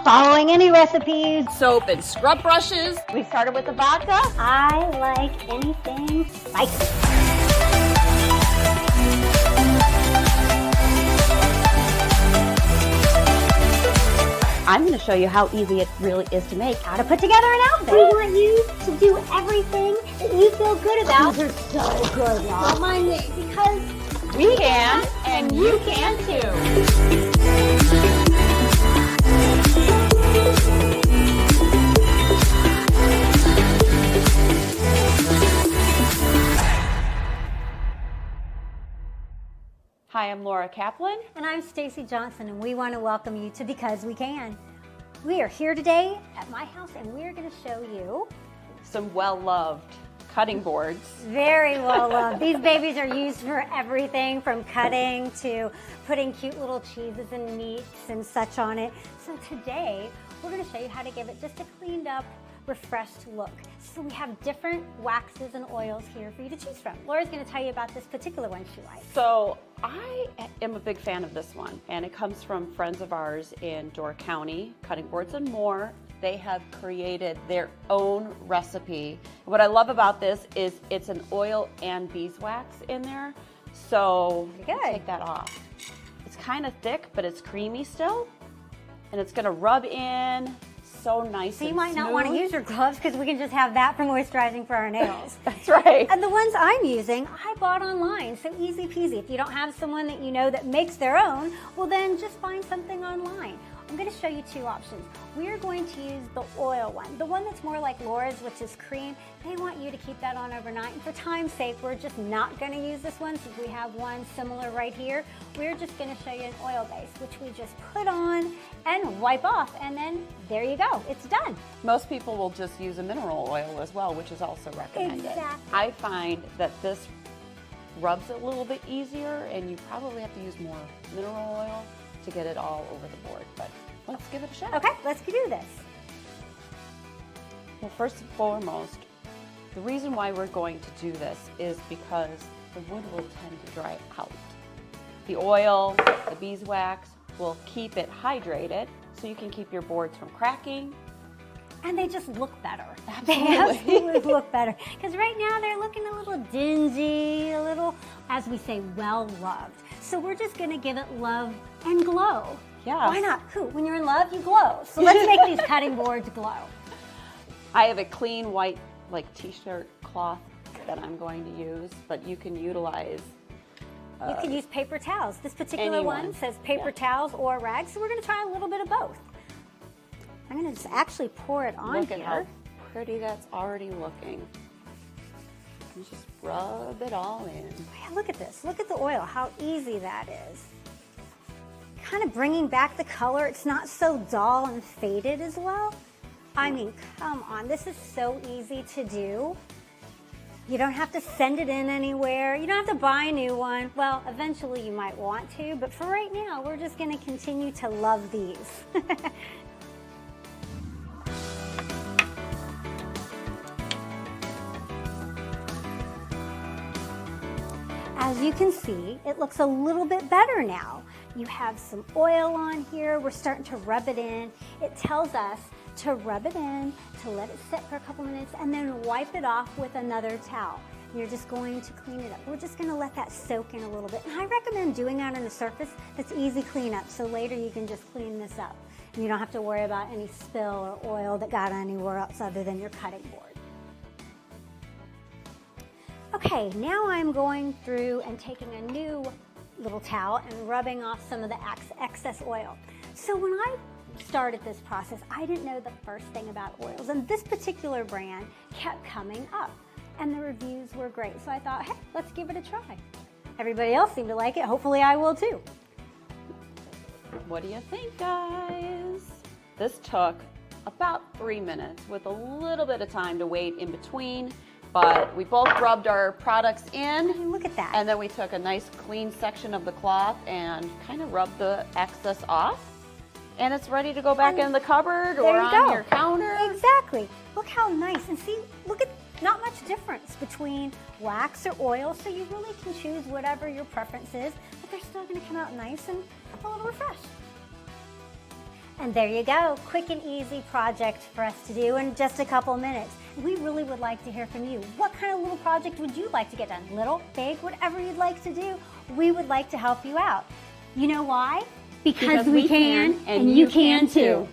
following any recipes. Soap and scrub brushes. We started with the vodka. I like anything spicy. I'm going to show you how easy it really is to make. How to put together an outfit. We want you to do everything that you feel good about. These are so good, y'all. Don't mind me. Because we can, and you can too. Hi, I'm Laura Caplan. And I'm Stacy Johnson, and we want to welcome you to Because We Can. We are here today at my house, and we're going to show you some well-loved cutting boards. Very well-loved. These babies are used for everything from cutting to putting cute little cheeses and meats and such on it. So today, we're going to show you how to give it just a cleaned up, refreshed look. So we have different waxes and oils here for you to choose from. Laura's going to tell you about this particular one she likes. So I am a big fan of this one, and it comes from friends of ours in Door County, Cutting Boards and More. They have created their own recipe. What I love about this is it's an oil and beeswax in there. So take that off. It's kind of thick, but it's creamy still, and it's going to rub in so nice. So you might not want to use your gloves because we can just have that for moisturizing for our nails. That's right. And the ones I'm using, I bought online, so easy peasy. If you don't have someone that you know that makes their own, well then just find something online. I'm going to show you two options. We're going to use the oil one, the one that's more like Laura's, which is cream. They want you to keep that on overnight. And for time's sake, we're just not going to use this one since we have one similar right here. We're just going to show you an oil base, which we just put on and wipe off, and then there you go. It's done. Most people will just use a mineral oil as well, which is also recommended. Exactly. I find that this rubs it a little bit easier, and you probably have to use more mineral oil to get it all over the board, but let's give it a shot. Okay, let's do this. Well, first and foremost, the reason why we're going to do this is because the wood will tend to dry out. The oil, the beeswax will keep it hydrated so you can keep your boards from cracking. And they just look better. Absolutely. They absolutely look better. Because right now they're looking a little dingy, a little, as we say, well-loved. So we're just going to give it love and glow. Yeah. Why not? When you're in love, you glow. So let's make these cutting boards glow. I have a clean white like t-shirt cloth that I'm going to use, but you can utilize you can use paper towels. This particular one says paper towels or rags, so we're going to try a little bit of both. I'm going to just actually pour it on Look here. at how pretty that's already looking. You just rub it all in. Yeah, look at this. Look at the oil, how easy that is. Kind of bringing back the color. It's not so dull and faded as well. I mean, come on. This is so easy to do. You don't have to send it in anywhere. You don't have to buy a new one. Well, eventually you might want to, but for right now, we're just going to continue to love these. As you can see, it looks a little bit better now. You have some oil on here. We're starting to rub it in. It tells us to rub it in, to let it sit for a couple minutes, and then wipe it off with another towel. You're just going to clean it up. We're just going to let that soak in a little bit. And I recommend doing that on a surface that's easy cleanup, so later you can just clean this up. And you don't have to worry about any spill or oil that got anywhere else other than your cutting board. Okay, now I'm going through and taking a new little towel and rubbing off some of the excess oil. So when I started this process, I didn't know the first thing about oils, and this particular brand kept coming up, and the reviews were great. So I thought, hey, let's give it a try. Everybody else seemed to like it. Hopefully I will too. What do you think, guys? This took about 3 minutes with a little bit of time to wait in between. But we both rubbed our products in. And look at that. And then we took a nice clean section of the cloth and kind of rubbed the excess off. And it's ready to go back in the cupboard or on your counter. Exactly. Look how nice. And see, look at, not much difference between wax or oil. So you really can choose whatever your preference is, but they're still going to come out nice and a little refreshed. And there you go, quick and easy project for us to do in just a couple minutes. We really would like to hear from you. What kind of little project would you like to get done? Little, big, whatever you'd like to do, we would like to help you out. You know why? Because we can, and you can too.